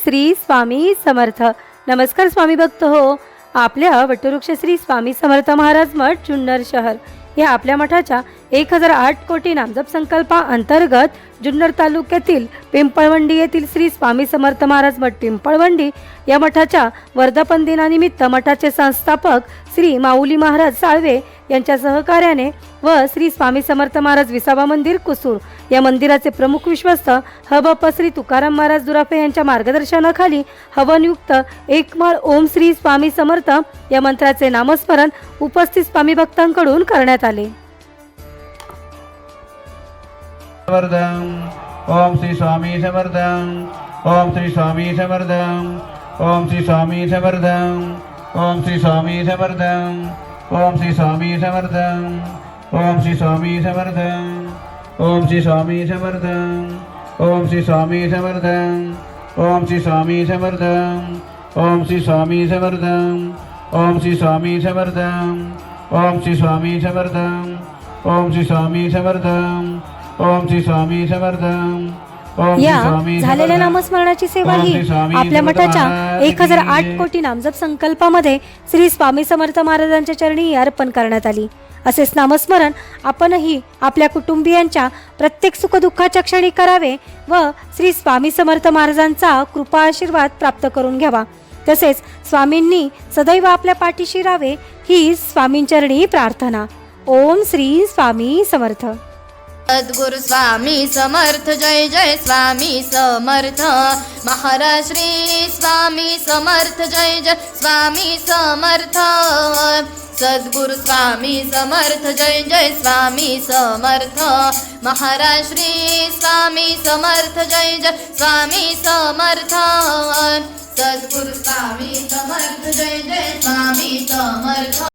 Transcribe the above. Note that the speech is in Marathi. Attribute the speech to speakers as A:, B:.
A: श्री स्वामी समर्थ. नमस्कार स्वामी भक्त हो. आपल्या वटवृक्ष श्री स्वामी समर्थ महाराज मठ जुन्नर शहर या आपल्या मठाच्या 1008 कोटी नामजप संकल्पा अंतर्गत जुन्नर तालुक्यातील पिंपळवंडी येथील श्री स्वामी समर्थ महाराज मठ पिंपळवंडी या मठाच्या वर्धापन दिनानिमित्त मठाचे संस्थापक श्री माऊली महाराज साळवे यांच्या सहकार्याने व श्री स्वामी समर्थ महाराज विसावा मंदिर कुसूर या मंदिराचे प्रमुख विश्वस्त हबप श्री तुकाराम महाराज दुराफे यांच्या मार्गदर्शनाखाली हवनयुक्त एकमाळ ओम श्री स्वामी समर्थ या मंत्राचे नामस्मरण उपस्थित स्वामी भक्तांकडून करण्यात आले.
B: ओम श्री स्वामी समर्थ. ओम श्री स्वामी समर्थ. ओम श्री स्वामी समर्थ. ओम श्री स्वामी समर्थ. ओम श्री स्वामी समर्थ. ओम श्री स्वामी समर्थ. ओम श्री स्वामी समर्थ. ओम श्री स्वामी समर्थ. ओम श्री स्वामी समर्थ. ओम श्री स्वामी समर्थ. ओम श्री स्वामी समर्थ. ओम श्री स्वामी समर्थ. ओम श्री स्वामी समर्थ. ओम श्री स्वामी समर्थ.
A: या झालेल्या नामस्मरणाची सेवा ही आपल्या मठाच्या 1008 कोटी नामजप संकल्पामध्ये श्री स्वामी समर्थ महाराजांच्या चरणी अर्पण करण्यात आली. असेच नामस्मरण आपणही आपल्या कुटुंबियांच्या प्रत्येक सुखदुःखाच्या क्षणी करावे व श्री स्वामी समर्थ महाराजांचा कृपा आशीर्वाद प्राप्त करून घ्यावा. तसेच स्वामींनी सदैव आपल्या पाठीशी राहावे ही स्वामींचरणी प्रार्थना. ओम श्री स्वामी समर्थ.
C: सद्गुरु स्वामी समर्थ. जय जय स्वामी समर्थ. महाराज श्री स्वामी समर्थ. जय जय स्वामी समर्थ. सद्गुरु स्वामी समर्थ. जय जय स्वामी समर्थ. महाराज श्री स्वामी समर्थ. जय जय स्वामी समर्थ. सद्गुरु स्वामी समर्थ. जय जय स्वामी समर्थ.